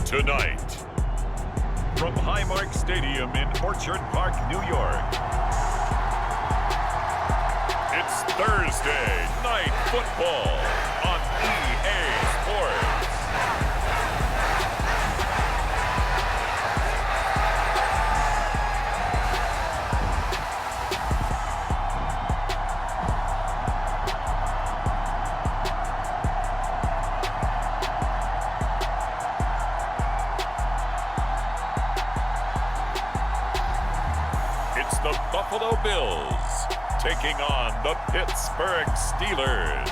Tonight, from Highmark Stadium in Orchard Park, New York, it's Thursday Night Football on EA Sports. It's the Buffalo Bills taking on the Pittsburgh Steelers.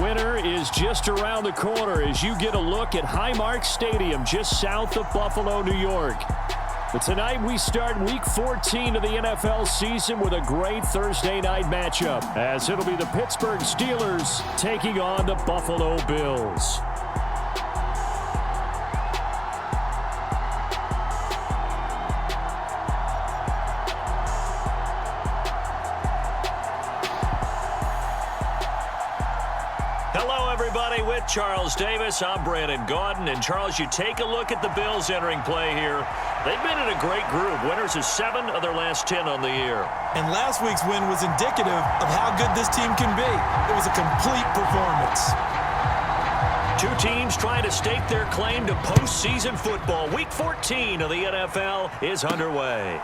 Winter is just around the corner as you get a look at Highmark Stadium just south of Buffalo, New York. But tonight we start Week 14 of the NFL season with a great Thursday night matchup, as it'll be the Pittsburgh Steelers taking on the Buffalo Bills. Hello, everybody. With Charles Davis, I'm Brandon Gaudin. And, Charles, you take a look at the Bills entering play here. They've been in a great group. Winners of 7 of their last 10 on the year. And last week's win was indicative of how good this team can be. It was a complete performance. Two teams trying to stake their claim to postseason football. Week 14 of the NFL is underway.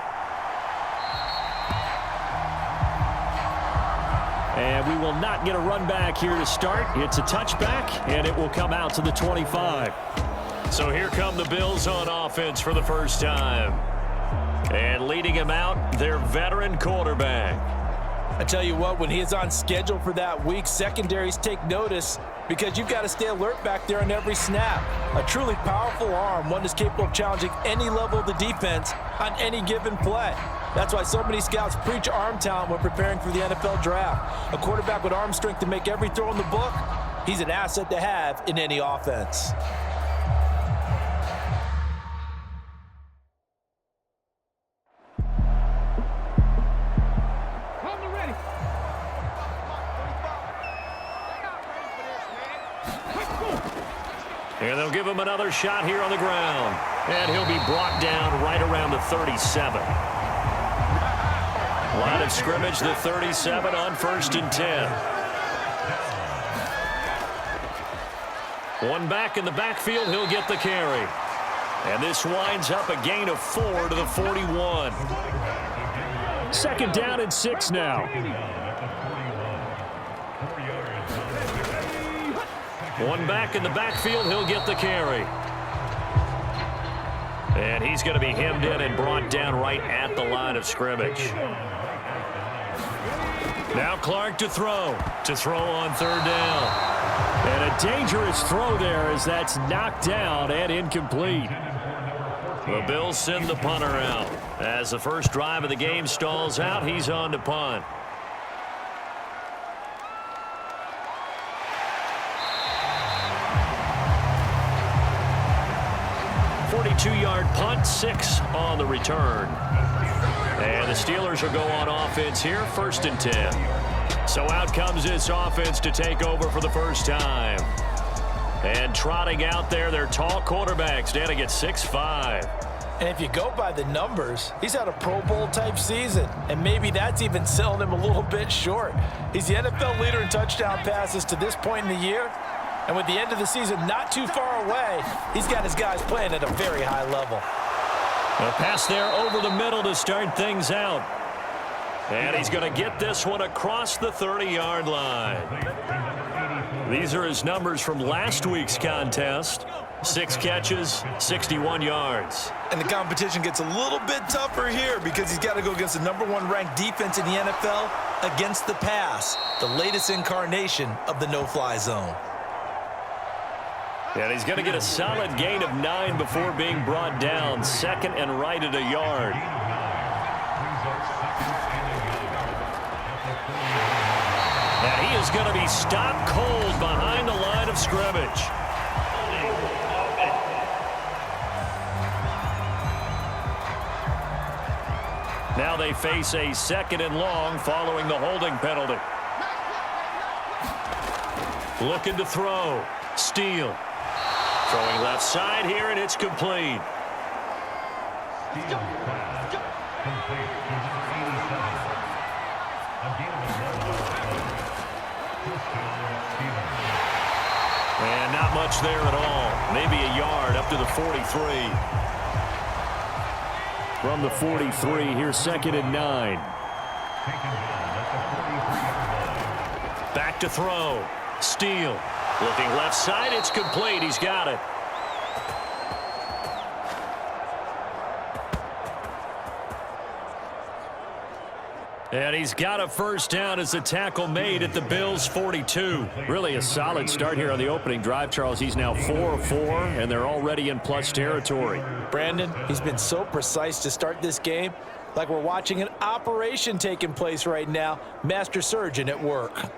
And we will not get a run back here to start. It's a touchback, and it will come out to the 25. So here come the Bills on offense for the first time. And leading him out, their veteran quarterback. I tell you what, when he is on schedule for that week, secondaries take notice because you've got to stay alert back there on every snap. A truly powerful arm, one that's capable of challenging any level of the defense on any given play. That's why so many scouts preach arm talent when preparing for the NFL draft. A quarterback with arm strength to make every throw in the book, he's an asset to have in any offense. And they'll give him another shot here on the ground. And he'll be brought down right around the 37. Line of scrimmage, the 37 on 1st and 10. One back in the backfield, he'll get the carry. And this winds up a gain of 4 to the 41. Second down and 6 now. One back in the backfield, he'll get the carry. And he's going to be hemmed in and brought down right at the line of scrimmage. Now Clark to throw on 3rd down. And a dangerous throw there as that's knocked down and incomplete. The Bills send the punter out. As the first drive of the game stalls out, he's on to punt. 42-yard punt, 6 on the return. And the Steelers will go on offense here, 1st and 10. So out comes this offense to take over for the first time. And trotting out there, their tall quarterback standing at 6'5". And if you go by the numbers, he's had a Pro Bowl-type season. And maybe that's even selling him a little bit short. He's the NFL leader in touchdown passes to this point in the year. And with the end of the season not too far away, he's got his guys playing at a very high level. A pass there over the middle to start things out. And he's going to get this one across the 30-yard line. These are his numbers from last week's contest. 6 catches, 61 yards. And the competition gets a little bit tougher here because he's got to go against the #1 ranked defense in the NFL against the pass, the latest incarnation of the no-fly zone. And he's going to get a solid gain of 9 before being brought down. 2nd and right at a yard. And he is going to be stopped cold behind the line of scrimmage. Now they face a 2nd and long following the holding penalty. Looking to throw. Steele. Throwing left side here, and it's complete. And not much there at all. Maybe a yard up to the 43. From the 43, here's 2nd and 9. Back to throw. Steele. Looking left side, it's complete. He's got it. And he's got a first down as the tackle made at the Bills' 42. Really a solid start here on the opening drive, Charles. He's now 4 of 4, and they're already in plus territory. Brandon, he's been so precise to start this game, like we're watching an operation taking place right now. Master surgeon at work.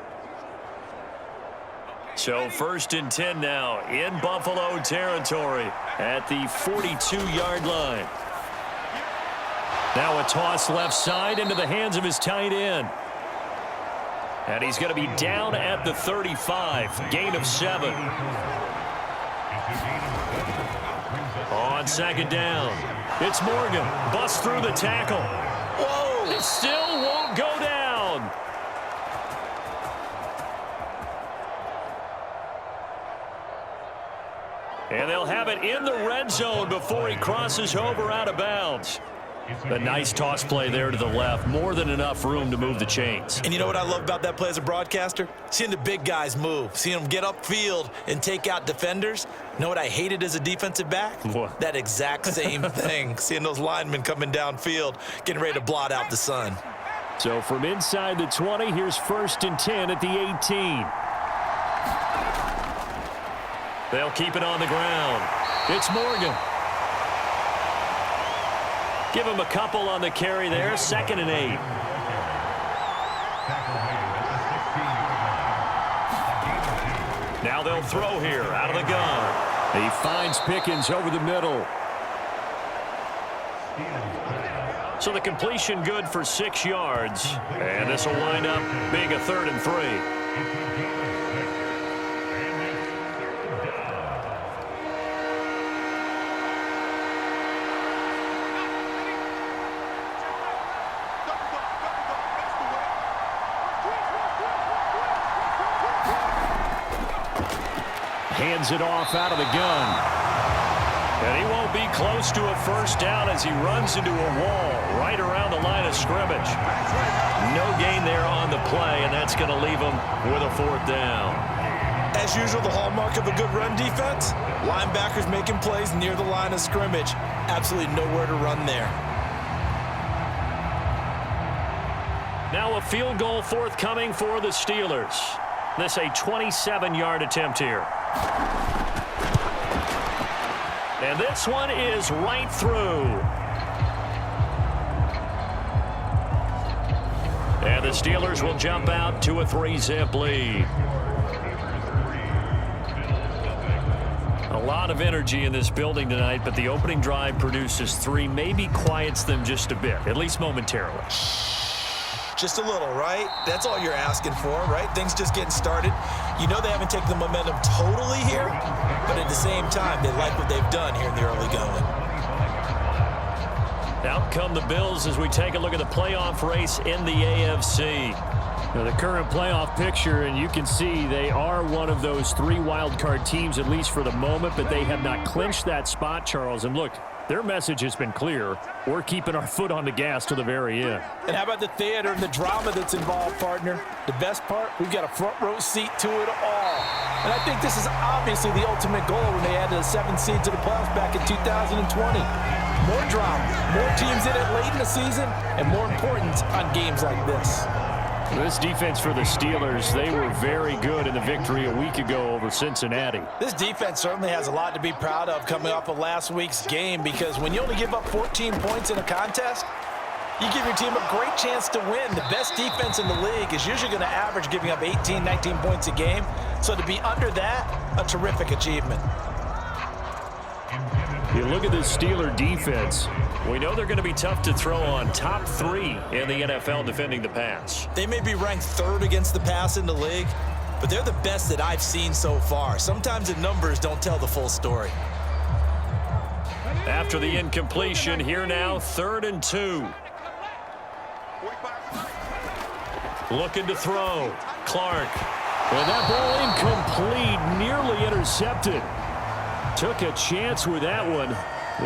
So 1st and 10 now in Buffalo territory at the 42-yard line. Now a toss left side into the hands of his tight end. And he's going to be down at the 35. Gain of 7. On 2nd down. It's Morgan. Busts through the tackle. Whoa! It still won't go down. And they'll have it in the red zone before he crosses over out of bounds. A nice toss play there to the left. More than enough room to move the chains. And you know what I love about that play as a broadcaster? Seeing the big guys move. Seeing them get upfield and take out defenders. You know what I hated as a defensive back? What? That exact same thing. Seeing those linemen coming downfield, getting ready to blot out the sun. So from inside the 20, here's 1st and 10 at the 18. They'll keep it on the ground. It's Morgan. Give him a couple on the carry there. 2nd and 8. Now they'll throw here out of the gun. He finds Pickens over the middle. So the completion good for 6 yards. And this will wind up being a 3rd and 3. Hands it off out of the gun. And he won't be close to a first down as he runs into a wall right around the line of scrimmage. No gain there on the play, and that's going to leave him with a 4th down. As usual, the hallmark of a good run defense, linebackers making plays near the line of scrimmage. Absolutely nowhere to run there. Now a field goal forthcoming for the Steelers. This a 27-yard attempt here. And this one is right through. And the Steelers will jump out to a 3-zip lead. A lot of energy in this building tonight, but the opening drive produces 3, maybe quiets them just a bit, at least momentarily. Just a little, right? That's all you're asking for, right? Things just getting started. You know they haven't taken the momentum totally here, but at the same time, they like what they've done here in the early going. Out come the Bills as we take a look at the playoff race in the AFC. Now, the current playoff picture, and you can see they are one of those 3 wildcard teams, at least for the moment, but they have not clinched that spot, Charles. And look, their message has been clear. We're keeping our foot on the gas to the very end. And how about the theater and the drama that's involved, partner? The best part, we've got a front row seat to it all. And I think this is obviously the ultimate goal when they added a 7th seed to the playoffs back in 2020. More drama, more teams in it late in the season, and more importance on games like this. This defense for the Steelers, they were very good in the victory a week ago over Cincinnati. This defense certainly has a lot to be proud of coming off of last week's game, because when you only give up 14 points in a contest, you give your team a great chance to win. The best defense in the league is usually going to average giving up 18, 19 points a game. So to be under that, a terrific achievement. You look at this Steeler defense. We know they're going to be tough to throw on. Top 3 in the NFL defending the pass. They may be ranked 3rd against the pass in the league, but they're the best that I've seen so far. Sometimes the numbers don't tell the full story. After the incompletion, here now, 3rd and 2. Looking to throw. Clark. And that ball incomplete, nearly intercepted. Took a chance with that one.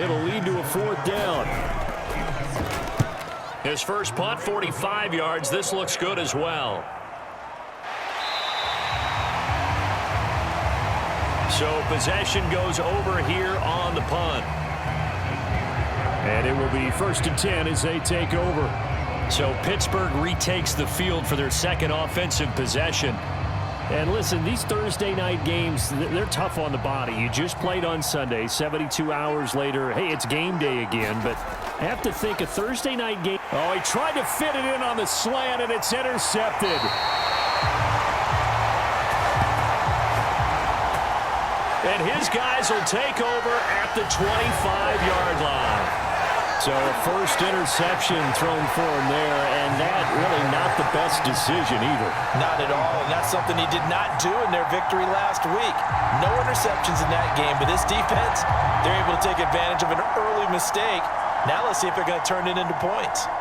It'll lead to a 4th down. His first punt, 45 yards. This looks good as well. So possession goes over here on the punt. And it will be 1st and 10 as they take over. So Pittsburgh retakes the field for their second offensive possession. And listen, these Thursday night games, they're tough on the body. You just played on Sunday, 72 hours later. Hey, it's game day again, but I have to think a Thursday night game. Oh, he tried to fit it in on the slant, and it's intercepted. And his guys will take over at the 25-yard line. So a first interception thrown for him there, and that really not the best decision either. Not at all, and that's something he did not do in their victory last week. No interceptions in that game, but this defense, they're able to take advantage of an early mistake. Now let's see if they're going to turn it into points.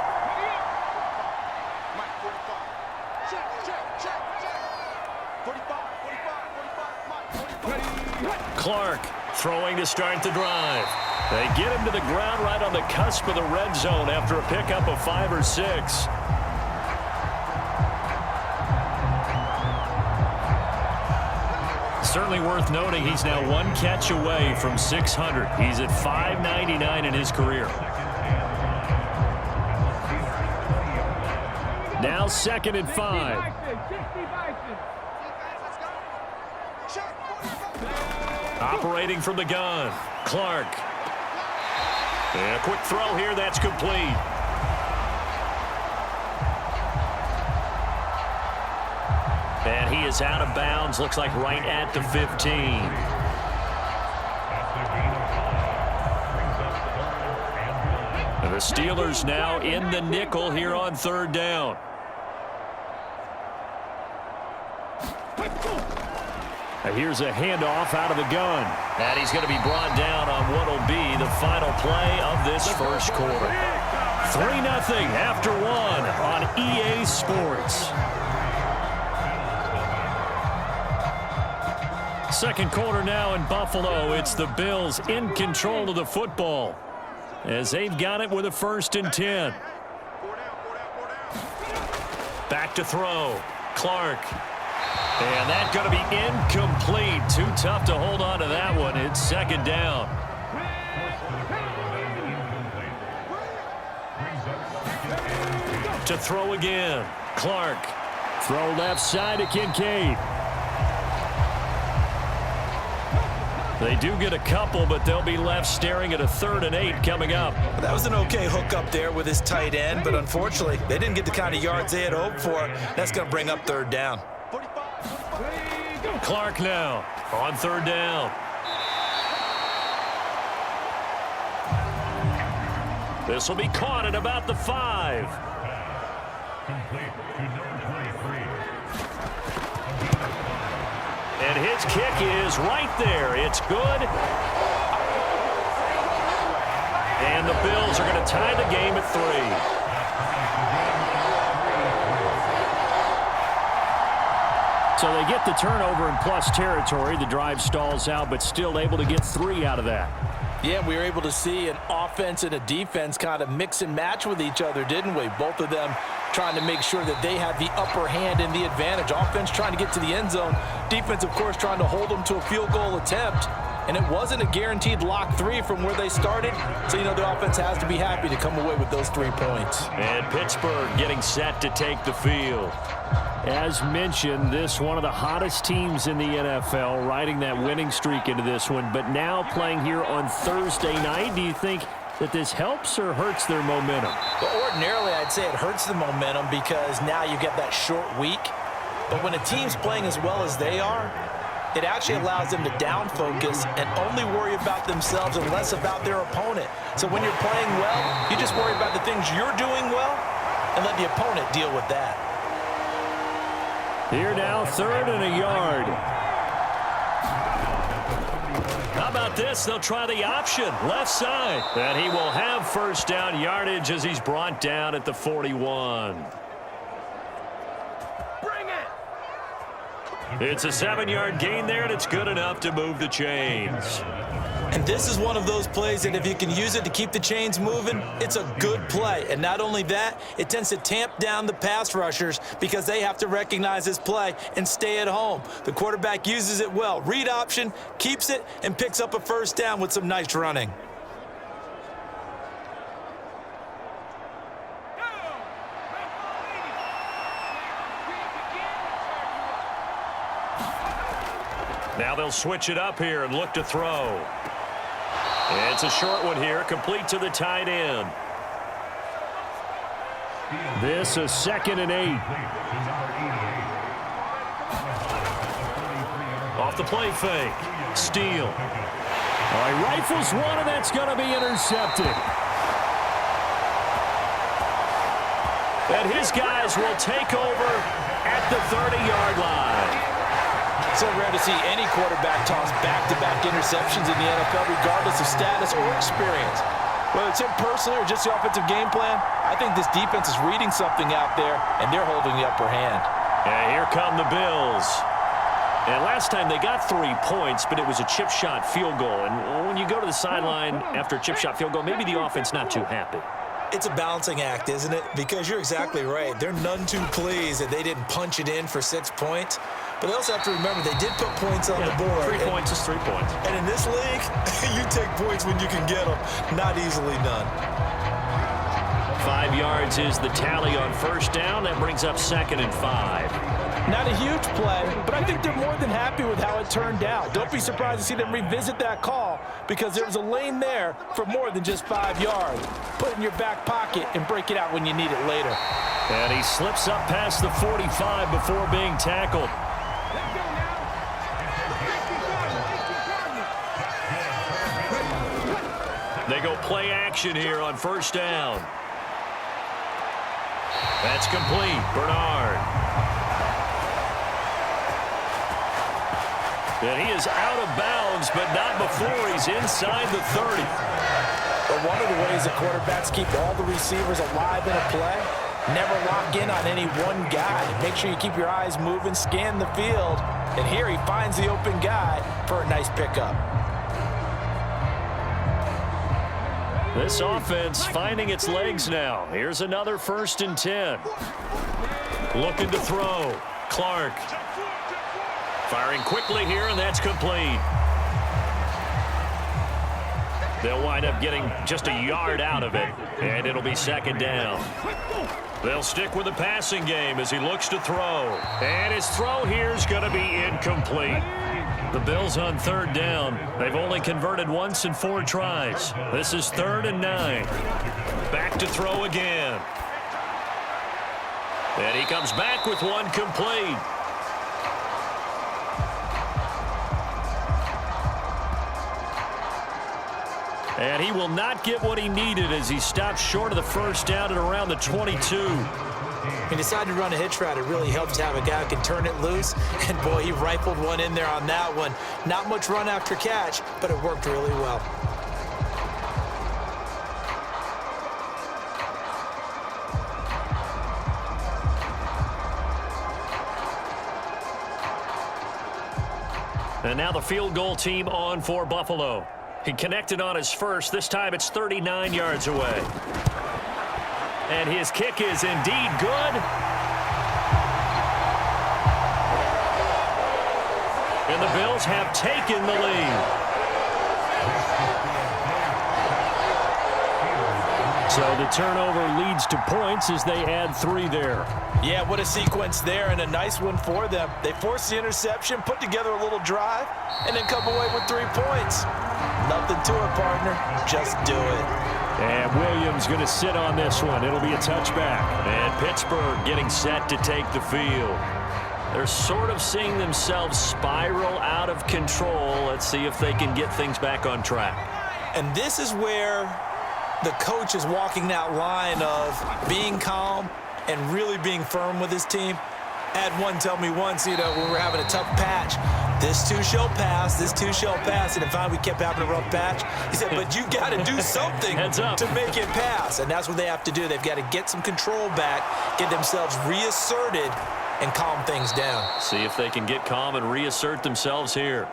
Clark throwing to start the drive. They get him to the ground right on the cusp of the red zone after a pickup of 5 or 6. Certainly worth noting he's now 1 catch away from 600. He's at 599 in his career. Now 2nd and 5. Operating from the gun, Clark. And a quick throw here, that's complete. And he is out of bounds, looks like right at the 15. And the Steelers now in the nickel here on 3rd down. Here's a handoff out of the gun. And he's going to be brought down on what will be the final play of this first quarter. 3-0 after 1 on EA Sports. Second quarter now in Buffalo. It's the Bills in control of the football as they've got it with a 1st and 10. Back to throw. Clark. And that's going to be incomplete. Too tough to hold on to that one. It's 2nd down. To throw again. Clark. Throw left side to Kincaid. They do get a couple, but they'll be left staring at a 3rd and 8 coming up. That was an okay hook up there with his tight end, but unfortunately, they didn't get the kind of yards they had hoped for. That's going to bring up 3rd down. Clark now on 3rd down. This will be caught at about the 5. And his kick is right there. It's good. And the Bills are going to tie the game at 3. So they get the turnover in plus territory. The drive stalls out, but still able to get 3 out of that. Yeah, we were able to see an offense and a defense kind of mix and match with each other, didn't we? Both of them trying to make sure that they had the upper hand and the advantage. Offense trying to get to the end zone. Defense, of course, trying to hold them to a field goal attempt. And it wasn't a guaranteed lock 3 from where they started. So, you know, the offense has to be happy to come away with those 3 points. And Pittsburgh getting set to take the field. As mentioned, this one of the hottest teams in the NFL, riding that winning streak into this one, but now playing here on Thursday night. Do you think that this helps or hurts their momentum? Well, ordinarily, I'd say it hurts the momentum because now you get that short week. But when a team's playing as well as they are, it actually allows them to down focus and only worry about themselves and less about their opponent. So when you're playing well, you just worry about the things you're doing well and let the opponent deal with that. Here now, 3rd and a yard. How about this? They'll try the option, left side. And he will have first down yardage as he's brought down at the 41. It's a 7-yard gain there, and it's good enough to move the chains. And this is one of those plays that if you can use it to keep the chains moving, it's a good play. And not only that, it tends to tamp down the pass rushers because they have to recognize this play and stay at home. The quarterback uses it well. Read option, keeps it, and picks up a first down with some nice running. Now they'll switch it up here and look to throw. It's a short one here, complete to the tight end. This is 2nd and 8. Off the play fake. Steele. All right, rifles one, and that's going to be intercepted. And his guys will take over at the 30-yard line. So rare to see any quarterback toss back-to-back interceptions in the NFL, regardless of status or experience. Whether it's him personally or just the offensive game plan, I think this defense is reading something out there, and they're holding the upper hand. And here come the Bills. And last time they got 3 points, but it was a chip shot field goal. And when you go to the sideline after a chip shot field goal, maybe the offense not too happy. It's a balancing act, isn't it? Because you're exactly right. They're none too pleased that they didn't punch it in for 6 points. But they also have to remember they did put points on the board. 3 points is 3 points. And in this league, you take points when you can get them. Not easily done. 5 yards is the tally on first down. That brings up 2nd and 5. Not a huge play, but I think they're more than happy with how it turned out. Don't be surprised to see them revisit that call because there was a lane there for more than just 5 yards. Put it in your back pocket and break it out when you need it later. And he slips up past the 45 before being tackled. They go play action here on first down. That's complete. Bernard. And he is out of bounds, but not before he's inside the 30. But one of the ways that quarterbacks keep all the receivers alive in a play, never lock in on any one guy. Make sure you keep your eyes moving, scan the field. And here he finds the open guy for a nice pickup. This offense finding its legs now. Here's another 1st and 10. Looking to throw. Clark. Firing quickly here, and that's complete. They'll wind up getting just a yard out of it, and it'll be 2nd down. They'll stick with the passing game as he looks to throw. And his throw here is going to be incomplete. The Bills on 3rd down. They've only converted once in 4 tries. This is 3rd and 9. Back to throw again. And he comes back with one complete. And he will not get what he needed as he stops short of the first down at around the 22. He decided to run a hitch route. It really helps to have a guy who can turn it loose. And, boy, he rifled one in there on that one. Not much run after catch, but it worked really well. And now the field goal team on for Buffalo. He connected on his first. This time it's 39 yards away. And his kick is indeed good. And the Bills have taken the lead. So the turnover leads to points as they add 3 there. Yeah, what a sequence there, and a nice one for them. They forced the interception, put together a little drive, and then come away with 3 points. Nothing to it, partner. Just do it. And Williams going to sit on this one. It'll be a touchback. And Pittsburgh getting set to take the field. They're sort of seeing themselves spiral out of control. Let's see if they can get things back on track. And this is where the coach is walking that line of being calm and really being firm with his team. Had one tell me once, when we're having a tough patch, this too shall pass, this too shall pass. And if we kept having a rough patch, he said, but you got to do something to make it pass. And that's what they have to do. They've got to get some control back, get themselves reasserted, and calm things down. See if they can get calm and reassert themselves here.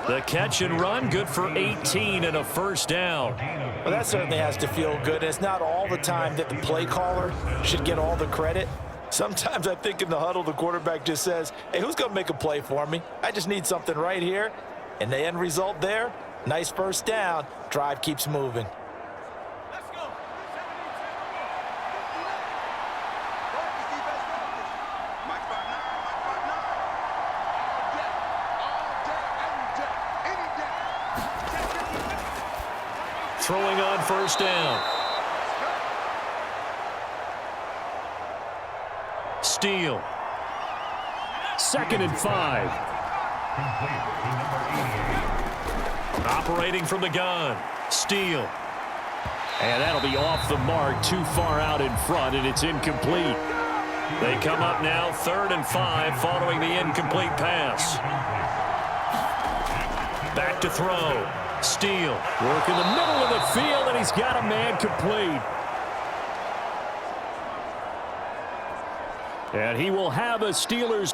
The catch and run, good for 18 and a first down. Well, that certainly has to feel good. It's not all the time that the play caller should get all the credit. Sometimes I think in the huddle, the quarterback just says, hey, who's going to make a play for me? I just need something right here. And the end result there, nice first down. Drive keeps moving. Let's go. Throwing on first down. Steele. 2nd and 5. Operating from the gun. Steele. And that'll be off the mark, too far out in front, and it's incomplete. They come up now 3rd and 5 following the incomplete pass. Back to throw. Steele. Work in the middle of the field, and he's got a man complete. And he will have a Steelers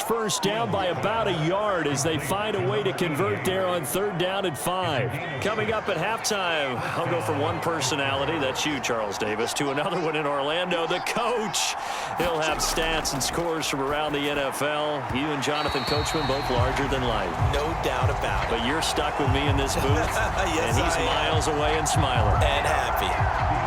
first down by about a yard as they find a way to convert there on 3rd down and 5. Coming up at halftime, I'll go from one personality, that's you, Charles Davis, to another one in Orlando, the coach. He'll have stats and scores from around the NFL. You and Jonathan Coachman both larger than life. No doubt about it. But you're stuck with me in this booth, yes, and he's miles away and smiling. And happy.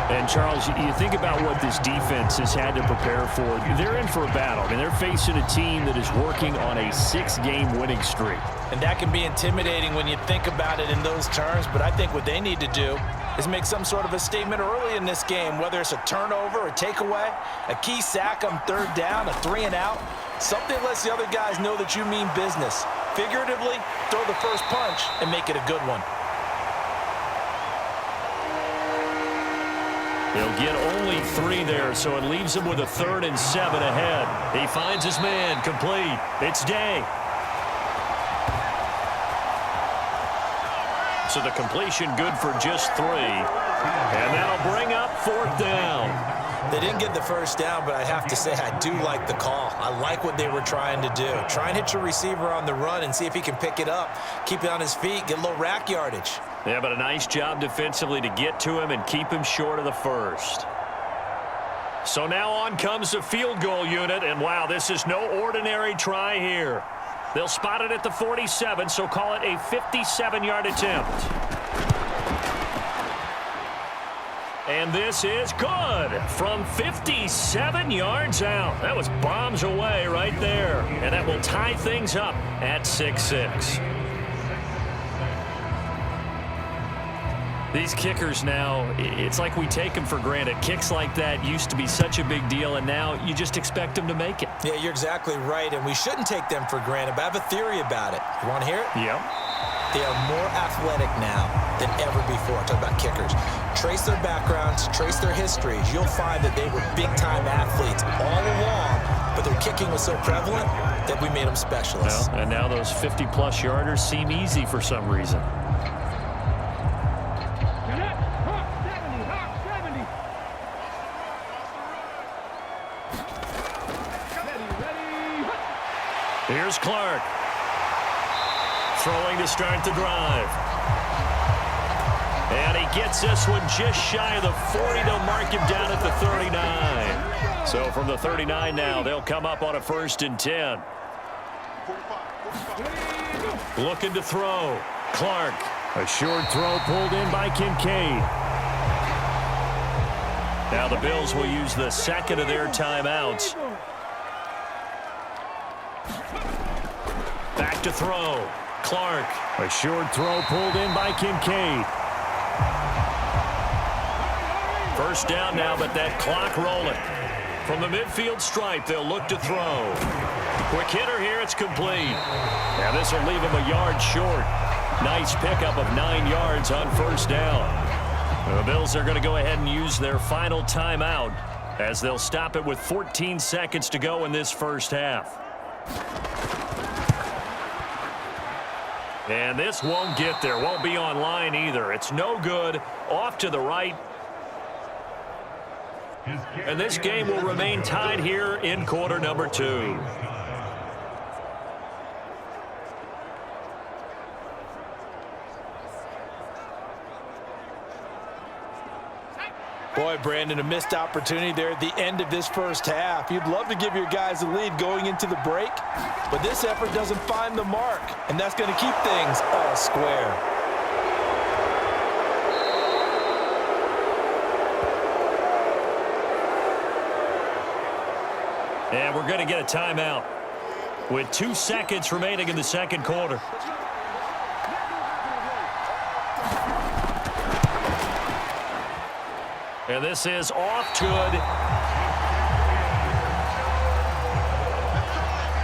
And, Charles, you think about what this defense has had to prepare for. They're in for a battle. I mean, they're facing a team that is working on a 6-game winning streak. And that can be intimidating when you think about it in those terms, but I think what they need to do is make some sort of a statement early in this game, whether it's a turnover, a takeaway, a key sack on 3rd down, a 3-and-out. Something lets the other guys know that you mean business. Figuratively, throw the first punch and make it a good one. He'll get only 3 there, so it leaves him with a 3rd and 7 ahead. He finds his man, complete. It's Day. So the completion good for just 3. And that'll bring up 4th down. They didn't get the first down, but I have to say I do like the call. I like what they were trying to do. Try and hit your receiver on the run and see if he can pick it up, keep it on his feet, get a little rack yardage. Yeah, but a nice job defensively to get to him and keep him short of the first. So now on comes the field goal unit, and wow, this is no ordinary try here. They'll spot it at the 47, so call it a 57-yard attempt. And this is good from 57 yards out. That was bombs away right there. And that will tie things up at 6-6. These kickers now, it's like we take them for granted. Kicks like that used to be such a big deal, and now you just expect them to make it. Yeah, you're exactly right, and we shouldn't take them for granted, but I have a theory about it. You want to hear it? Yep. They are more athletic now than ever before. Talk about kickers. Trace their backgrounds, trace their histories. You'll find that they were big-time athletes all along, but their kicking was so prevalent that we made them specialists. Well, and now those 50-plus yarders seem easy for some reason. Here's Clark. Throwing to start the drive. And he gets this one just shy of the 40. They'll mark him down at the 39. So from the 39 now, they'll come up on a 1st and 10. Looking to throw. Clark. A short throw pulled in by Kincaid. Now the Bills will use the 2nd of their timeouts. Back to throw. Clark. A short throw pulled in by Kincaid. 1st down now, but that clock rolling. From the midfield stripe, they'll look to throw. Quick hitter here, it's complete. Now this will leave him a yard short. Nice pickup of 9 yards on 1st down. The Bills are going to go ahead and use their final timeout as they'll stop it with 14 seconds to go in this first half. And this won't get there. Won't be online either. It's no good. Off to the right. And this game will remain tied here in quarter number 2. Boy, Brandon, a missed opportunity there at the end of this first half. You'd love to give your guys a lead going into the break, but this effort doesn't find the mark, and that's going to keep things all square. And we're going to get a timeout with 2 seconds remaining in the second quarter. And this is off good.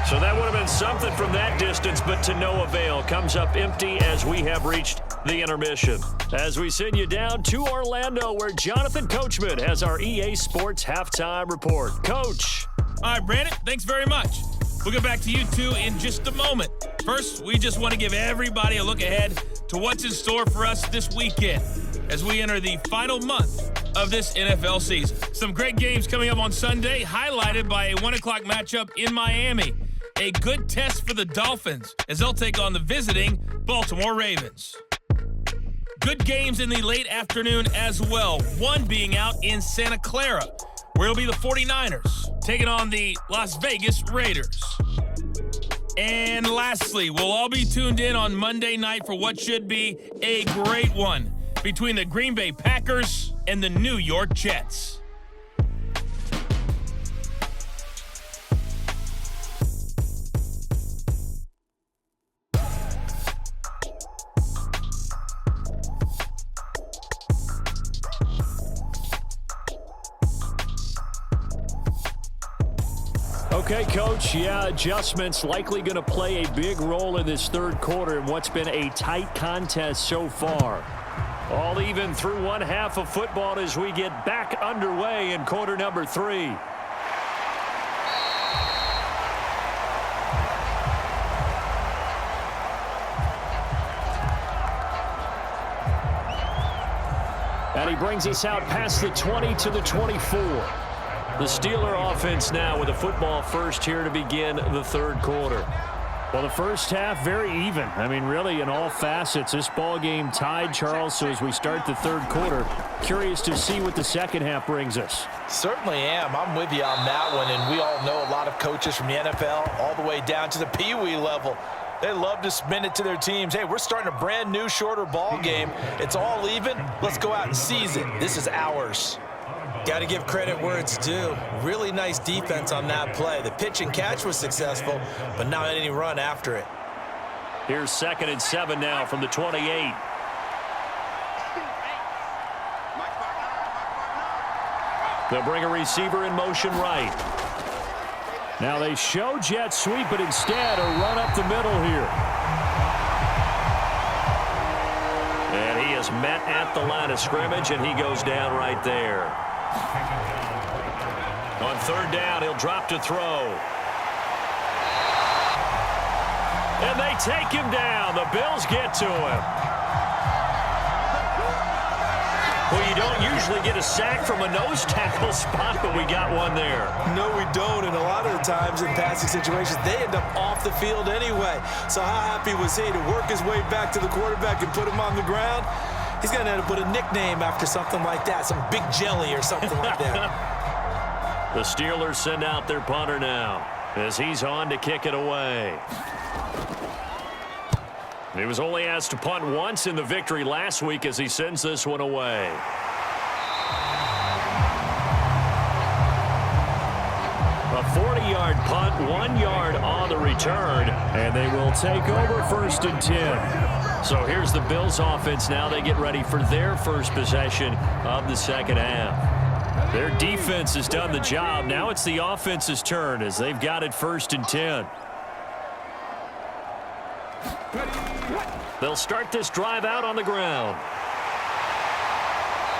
So that would have been something from that distance, but to no avail. Comes up empty as we have reached the intermission. As we send you down to Orlando, where Jonathan Coachman has our EA Sports Halftime Report. Coach. All right, Brandon, thanks very much. We'll get back to you two in just a moment. First, we just want to give everybody a look ahead to what's in store for us this weekend as we enter the final month of this NFL season. Some great games coming up on Sunday, highlighted by a 1 o'clock matchup in Miami. A good test for the Dolphins as they'll take on the visiting Baltimore Ravens. Good games in the late afternoon as well, one being out in Santa Clara, where it'll be the 49ers taking on the Las Vegas Raiders. And lastly, we'll all be tuned in on Monday night for what should be a great one between the Green Bay Packers and the New York Jets. Okay, Coach, adjustments likely going to play a big role in this third quarter in what's been a tight contest so far. All even through one half of football as we get back underway in quarter number 3. And he brings us out past the 20 to the 24. The Steeler offense now with a football first here to begin the third quarter. Well, the first half, very even. I mean, really, in all facets, this ball game tied, Charles. So as we start the third quarter, curious to see what the second half brings us. Certainly am. I'm with you on that one, and we all know a lot of coaches from the NFL all the way down to the Pee-wee level. They love to spin it to their teams. Hey, we're starting a brand new, shorter ball game. It's all even. Let's go out and seize it. This is ours. Got to give credit where it's due. Really nice defense on that play. The pitch and catch was successful, but not any run after it. Here's 2nd and 7 now from the 28. They'll bring a receiver in motion right. Now they show jet sweep, but instead a run up the middle here. And he is met at the line of scrimmage, and he goes down right there. On third down, he'll drop to throw. And they take him down. The Bills get to him. Well, you don't usually get a sack from a nose tackle spot, but we got one there. No, we don't, and a lot of the times in passing situations, they end up off the field anyway. So how happy was he to work his way back to the quarterback and put him on the ground? He's going to have to put a nickname after something like that, some Big Jelly or something like that. The Steelers send out their punter now as he's on to kick it away. He was only asked to punt once in the victory last week as he sends this one away. A 40-yard punt, 1 yard on the return, and they will take over 1st and 10. So here's the Bills offense now. They get ready for their first possession of the second half. Their defense has done the job. Now it's the offense's turn as they've got it 1st and 10. They'll start this drive out on the ground.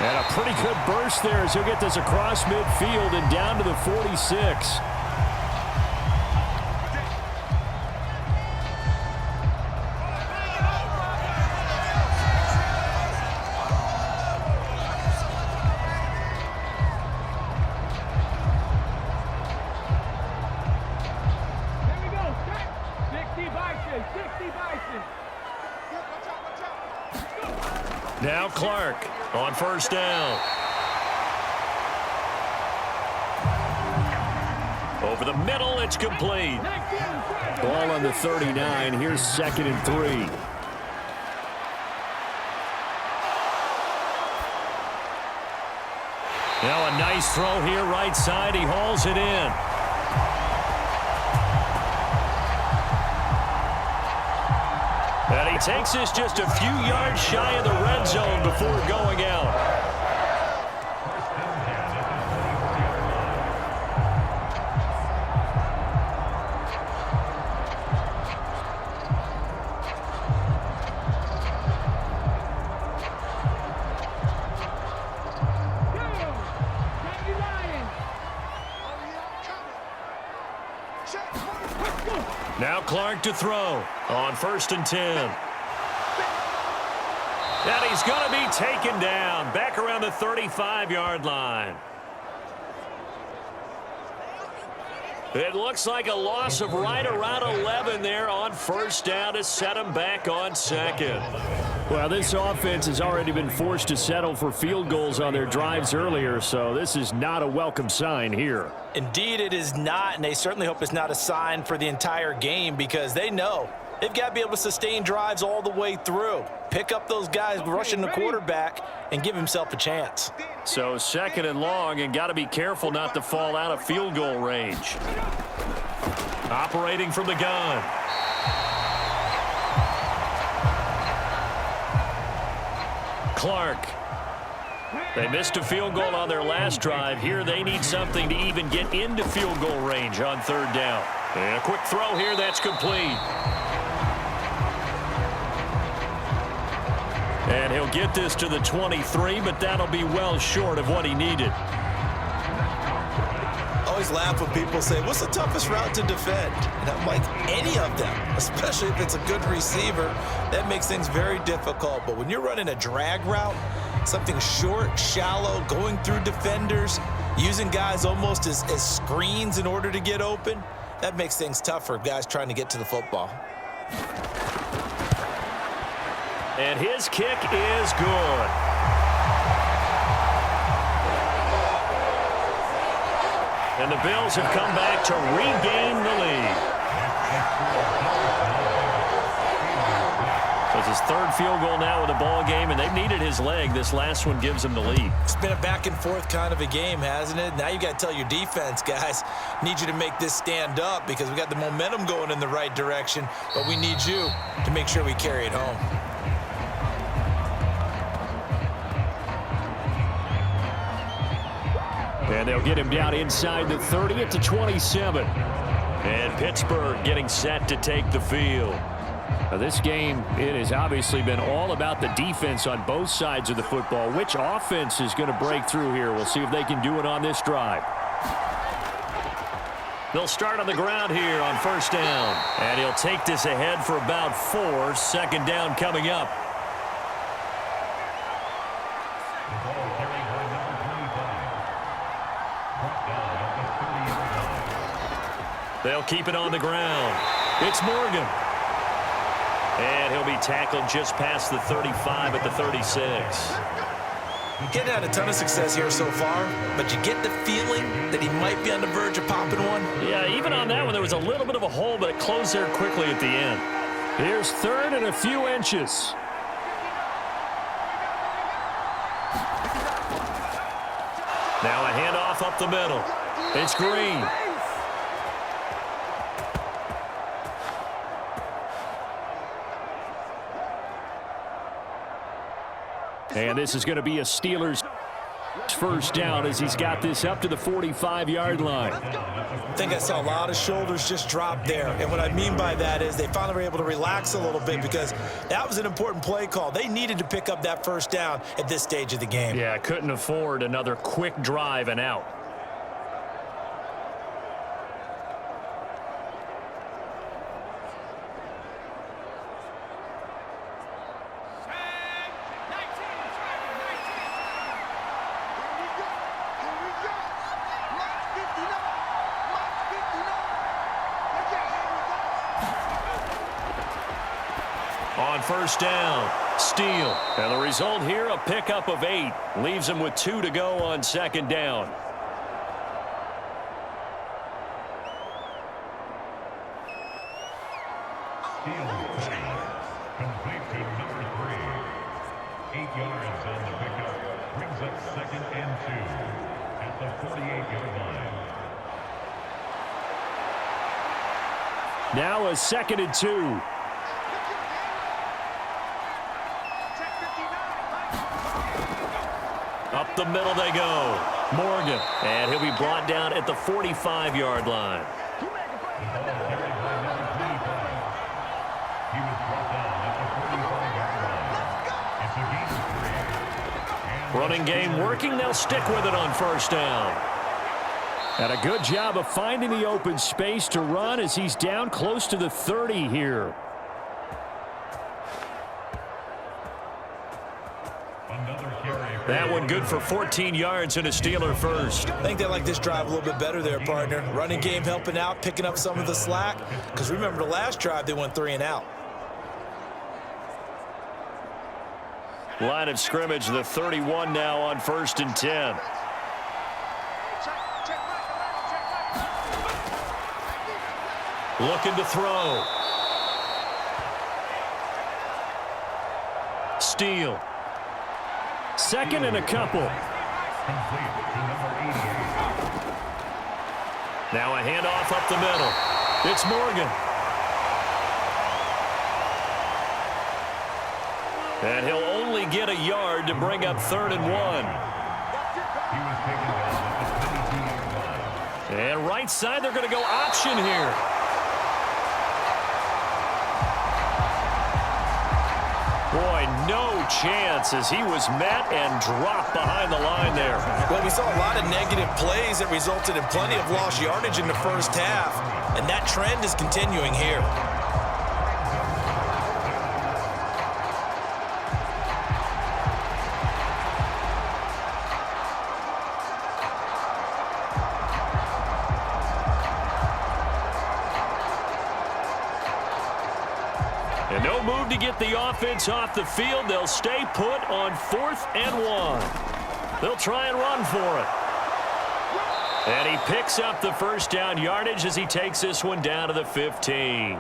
And a pretty good burst there as he'll get this across midfield and down to the 46. Now Clark on first down. Over the middle, it's complete. Ball on the 39. Here's 2nd and 3. Now a nice throw here right side. He hauls it in. And he takes this just a few yards shy of the red zone before going out. Now Clark to throw on 1st and 10. And he's going to be taken down back around the 35-yard line. It looks like a loss of right around 11 there on 1st down to set him back on 2nd. Well, this offense has already been forced to settle for field goals on their drives earlier, so this is not a welcome sign here. Indeed, it is not, and they certainly hope it's not a sign for the entire game because they know they've got to be able to sustain drives all the way through. Pick up those guys rushing the quarterback and give himself a chance. So 2nd and long, and got to be careful not to fall out of field goal range. Operating from the gun. Clark. They missed a field goal on their last drive. Here they need something to even get into field goal range on 3rd down. And a quick throw here that's complete. And he'll get this to the 23, but that'll be well short of what he needed. I always laugh when people say, what's the toughest route to defend? And I'm like, any of them, especially if it's a good receiver. That makes things very difficult. But when you're running a drag route, something short, shallow, going through defenders, using guys almost as screens in order to get open, that makes things tough for guys trying to get to the football. And his kick is good. And the Bills have come back to regain the lead. So it's his 3rd field goal now with the ball game, and they've needed his leg. This last one gives him the lead. It's been a back-and-forth kind of a game, hasn't it? Now you got to tell your defense, guys, need you to make this stand up because we got the momentum going in the right direction, but we need you to make sure we carry it home. And they'll get him down inside the 30 at the 27. And Pittsburgh getting set to take the field. Now this game, it has obviously been all about the defense on both sides of the football. Which offense is going to break through here? We'll see if they can do it on this drive. They'll start on the ground here on 1st down. And he'll take this ahead for about 4. 2nd down coming up. They'll keep it on the ground. It's Morgan. And he'll be tackled just past the 35 at the 36. Getting had a ton of success here so far, but you get the feeling that he might be on the verge of popping one. Yeah, even on that one, there was a little bit of a hole, but it closed there quickly at the end. Here's 3rd and a few inches. Now a handoff up the middle. It's Green. And this is going to be a Steelers first down as he's got this up to the 45-yard line. I think I saw a lot of shoulders just drop there. And what I mean by that is they finally were able to relax a little bit because that was an important play call. They needed to pick up that first down at this stage of the game. Yeah, couldn't afford another quick drive and out. On first down, Steele. And the result here, a pickup of 8. Leaves him with 2 to go on second down. Complete to number 3. 8 yards on the pickup. Brings up 2nd and 2 at the 48-yard line. Now a 2nd and 2. Up the middle they go. Morgan. And he'll be brought down at the 45-yard line. Running game working. They'll stick with it on first down. And a good job of finding the open space to run as he's down close to the 30 here. That one good for 14 yards and a Steeler first. I think they like this drive a little bit better there, partner. Running game helping out, picking up some of the slack. Because remember the last drive, they went 3 and out. Line of scrimmage, the 31 now on 1st and 10. Looking to throw. Steele. 2nd and a couple. Now a handoff up the middle. It's Morgan. And he'll only get a yard to bring up 3rd and 1. And right side, they're going to go option here. Boy, no chance as he was met and dropped behind the line there. Well, we saw a lot of negative plays that resulted in plenty of lost yardage in the first half, and that trend is continuing here. And no move to get the offense off the field. They'll stay put on 4th and 1. They'll try and run for it. And he picks up the first down yardage as he takes this one down to the 15.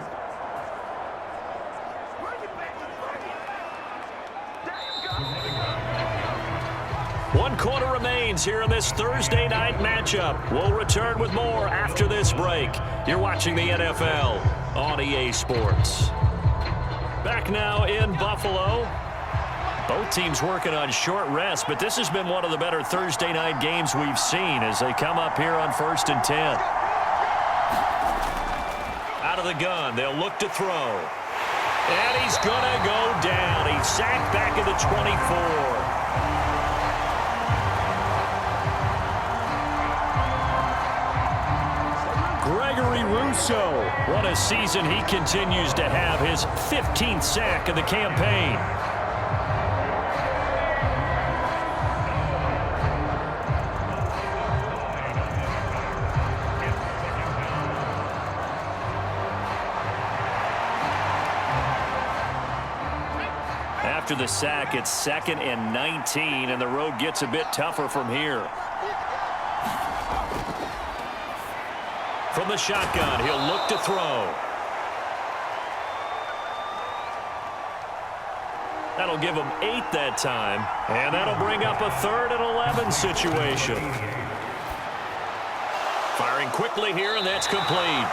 One quarter remains here in this Thursday night matchup. We'll return with more after this break. You're watching the NFL on EA Sports. Back now in Buffalo. Both teams working on short rest, but this has been one of the better Thursday night games we've seen as they come up here on 1st and 10. Out of the gun, they'll look to throw. And he's going to go down. He's sacked back at the 24. Gregory Rousseau. What a season he continues to have. His 15th sack of the campaign. After the sack, it's 2nd and 19, and the road gets a bit tougher from here. From the shotgun, he'll look to throw. That'll give him 8 that time, and that'll bring up a 3rd and 11 situation. Firing quickly here, and that's complete.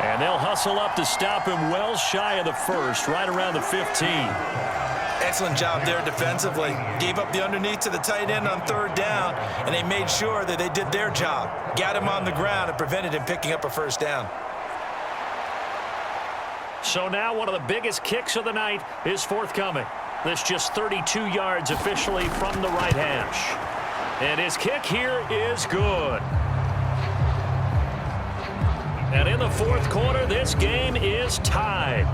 And they'll hustle muscle up to stop him well shy of the first, right around the 15. Excellent job there defensively. Gave up the underneath to the tight end on third down, and they made sure that they did their job. Got him on the ground and prevented him picking up a first down. So now one of the biggest kicks of the night is forthcoming. This just 32 yards officially from the right hash. And his kick here is good. And in the fourth quarter, this game is tied.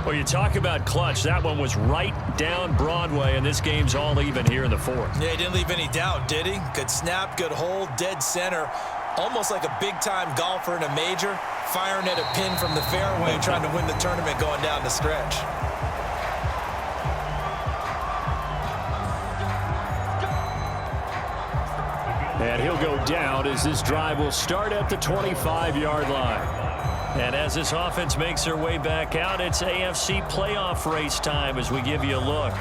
Well, you talk about clutch. That one was right down Broadway, and this game's all even here in the fourth. Yeah, he didn't leave any doubt, did he? Good snap, good hold, dead center. Almost like a big-time golfer in a major, firing at a pin from the fairway, trying to win the tournament going down the stretch. And he'll go down as this drive will start at the 25-yard line. And as this offense makes their way back out, it's AFC playoff race time as we give you a look.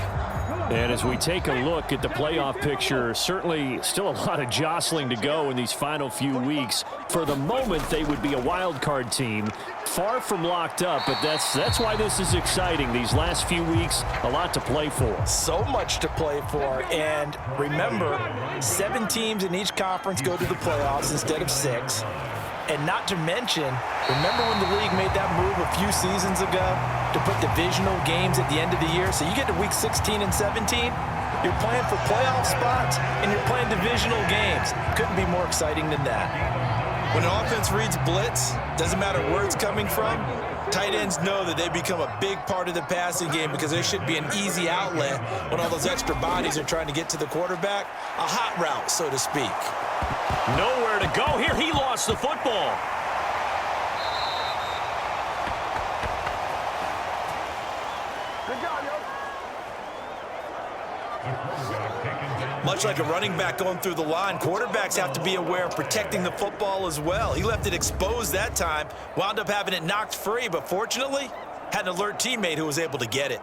And as we take a look at the playoff picture, certainly still a lot of jostling to go in these final few weeks. For the moment, they would be a wild card team, far from locked up, but that's why this is exciting. These last few weeks, a lot to play for. So much to play for, and remember, 7 teams in each conference go to the playoffs instead of 6. And not to mention, remember when the league made that move a few seasons ago to put divisional games at the end of the year? So you get to week 16 and 17, you're playing for playoff spots, and you're playing divisional games. Couldn't be more exciting than that. When an offense reads blitz, doesn't matter where it's coming from, tight ends know that they become a big part of the passing game because there should be an easy outlet when all those extra bodies are trying to get to the quarterback. A hot route, so to speak. Nowhere to go here. He lost the football. Much like a running back going through the line, quarterbacks have to be aware of protecting the football as well. He left it exposed that time, wound up having it knocked free, but fortunately, had an alert teammate who was able to get it.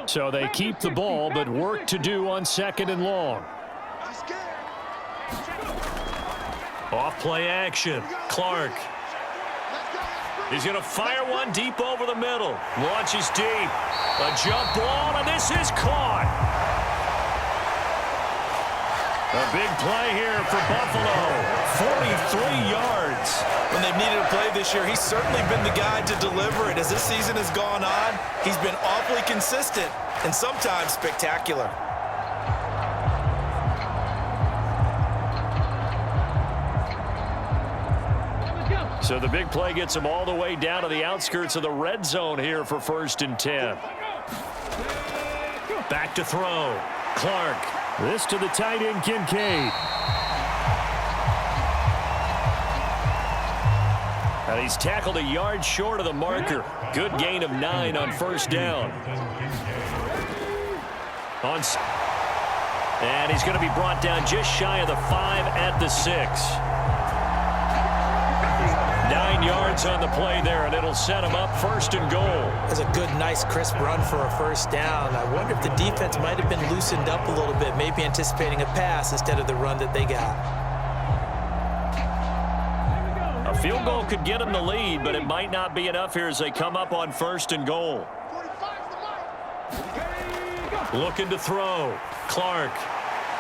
So they keep the ball, but work to do on 2nd and long. Off play action. Clark. He's going to fire one deep over the middle. Launches deep. A jump ball, and this is caught. A big play here for Buffalo. 43 yards. When they've needed a play this year, he's certainly been the guy to deliver it. As this season has gone on, he's been awfully consistent and sometimes spectacular. So the big play gets him all the way down to the outskirts of the red zone here for 1st and 10. Back to throw. Clark. This to the tight end, Kincaid. And he's tackled a yard short of the marker. Good gain of 9 on 1st down. And he's going to be brought down just shy of the 5 at the 6. 9 yards on the play there, and it'll set him up 1st and goal. That's a good, nice, crisp run for a 1st down. I wonder if the defense might have been loosened up a little bit, maybe anticipating a pass instead of the run that they got. A field goal could get them the lead, but it might not be enough here as they come up on 1st and goal. Looking to throw. Clark.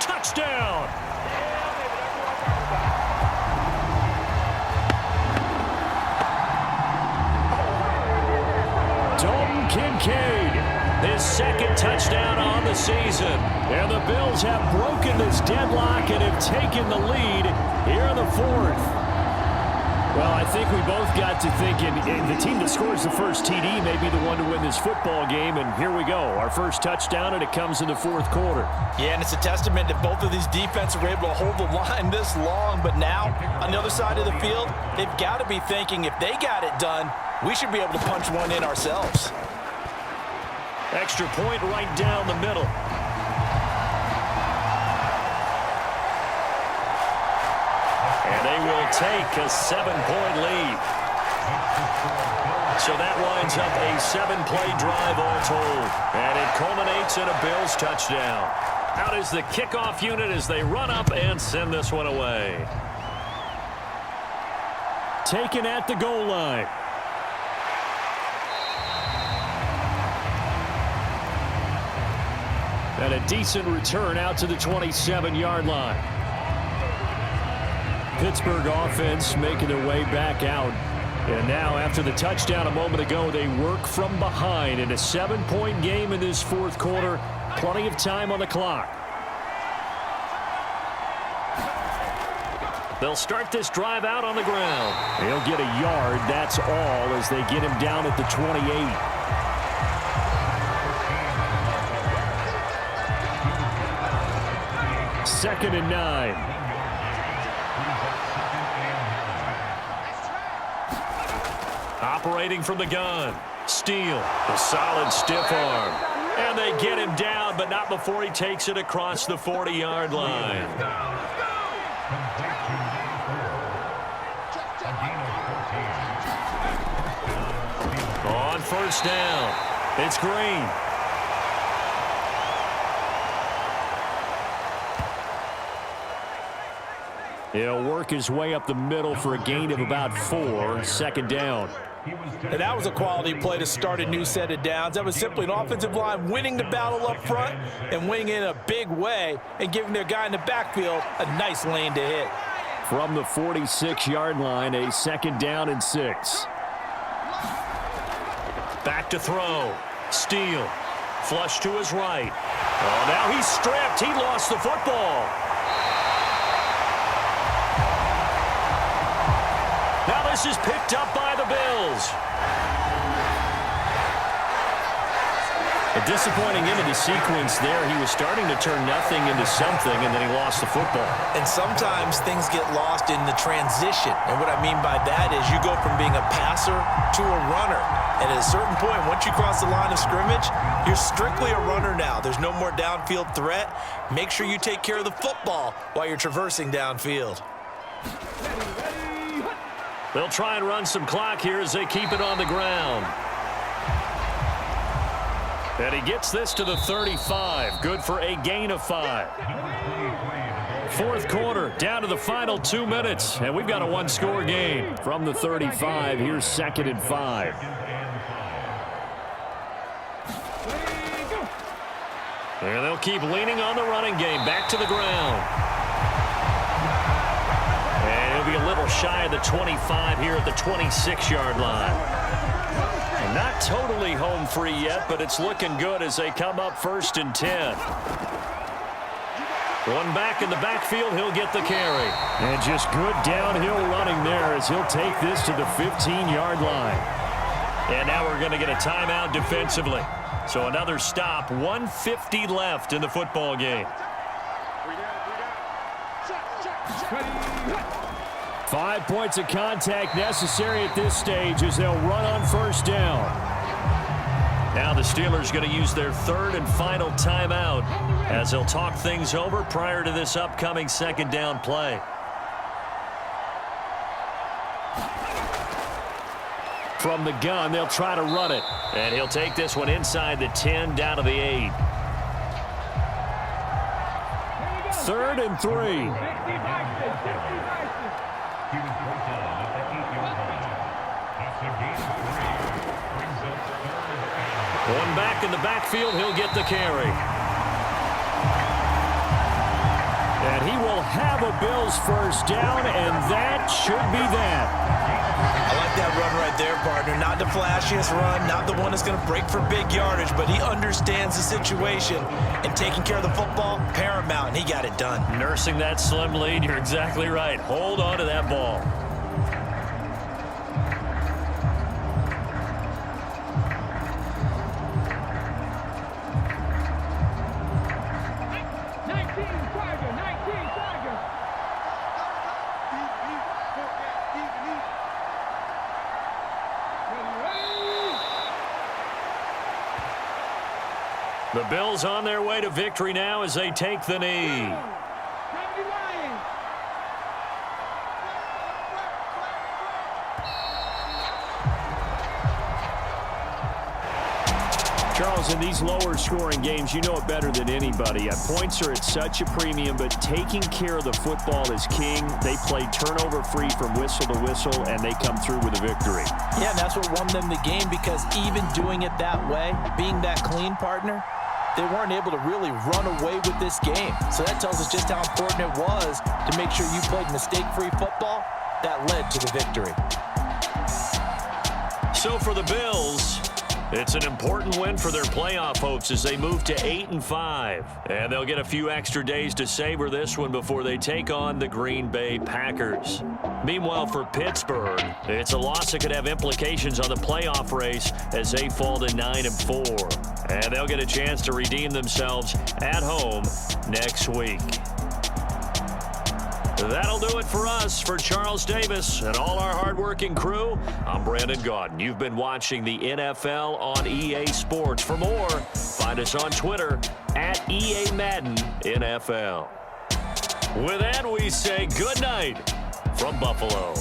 Touchdown! Dalton Kincaid, his 2nd touchdown on the season. And the Bills have broken this deadlock and have taken the lead here in the 4th. Well, I think we both got to thinking the team that scores the first TD may be the one to win this football game, and here we go. Our first touchdown, and it comes in the 4th quarter. Yeah, and it's a testament that both of these defenses were able to hold the line this long, but now, on the other side of the field, they've got to be thinking if they got it done, we should be able to punch one in ourselves. Extra point right down the middle. And they will take a 7-point lead. So that winds up a 7-play drive all told. And it culminates in a Bills touchdown. Out is the kickoff unit as they run up and send this one away. Taken at the goal line. And a decent return out to the 27-yard line. Pittsburgh offense making their way back out. And now, after the touchdown a moment ago, they work from behind in a 7-point game in this fourth quarter. Plenty of time on the clock. They'll start this drive out on the ground. He'll get a yard, that's all, as they get him down at the 28. Second and 9. Operating from the gun. Steele, a solid stiff arm. And they get him down, but not before he takes it across the 40-yard line. On first down, it's Green. He'll work his way up the middle for a gain of about 4. Second down. And that was a quality play to start a new set of downs. That was simply an offensive line winning the battle up front and winning it in a big way and giving their guy in the backfield a nice lane to hit. From the 46-yard line, a second down and 6. Back to throw. Steele. Flush to his right. Oh, now he's stripped. He lost the football. Now this is picked up by the Bills. A disappointing end of the sequence there. He was starting to turn nothing into something, and then he lost the football. And sometimes things get lost in the transition. And what I mean by that is you go from being a passer to a runner. And at a certain point, once you cross the line of scrimmage, you're strictly a runner now. There's no more downfield threat. Make sure you take care of the football while you're traversing downfield. They'll try and run some clock here as they keep it on the ground. And he gets this to the 35. Good for a gain of 5. Fourth quarter, down to the final 2 minutes. And we've got a one-score game. From the 35, here's second and 5. And they'll keep leaning on the running game. Back to the ground. And he'll be a little shy of the 25 here at the 26-yard line. And not totally home free yet, but it's looking good as they come up first and 10. One back in the backfield, he'll get the carry. And just good downhill running there as he'll take this to the 15-yard line. And now we're going to get a timeout defensively. So another stop, 1:50 left in the football game. 5 points of contact necessary at this stage as they'll run on first down. Now the Steelers going to use their third and final timeout as they'll talk things over prior to this upcoming second down play. From the gun, they'll try to run it. And he'll take this one inside the 10 down to the 8. Third and 3. One back in the backfield, he'll get the carry. And he will have a Bills first down, and that should be that. I like that run right there, partner. Not the flashiest run, not the one that's going to break for big yardage, but he understands the situation, and taking care of the football, paramount, and he got it done. Nursing that slim lead, you're exactly right. Hold on to that ball. The Bills on their way to victory now as they take the knee. Charles, in these lower scoring games, you know it better than anybody. Points are at such a premium, but taking care of the football is king. They play turnover free from whistle to whistle, and they come through with a victory. Yeah, and that's what won them the game, because even doing it that way, being that clean partner, they weren't able to really run away with this game. So that tells us just how important it was to make sure you played mistake-free football. That led to the victory. So for the Bills, it's an important win for their playoff hopes as they move to 8-5. And they'll get a few extra days to savor this one before they take on the Green Bay Packers. Meanwhile, for Pittsburgh, it's a loss that could have implications on the playoff race as they fall to 9-4. And they'll get a chance to redeem themselves at home next week. That'll do it for us. For Charles Davis and all our hardworking crew, I'm Brandon Gaudin. You've been watching the NFL on EA Sports. For more, find us on Twitter at EA Madden NFL. With that, we say good night from Buffalo.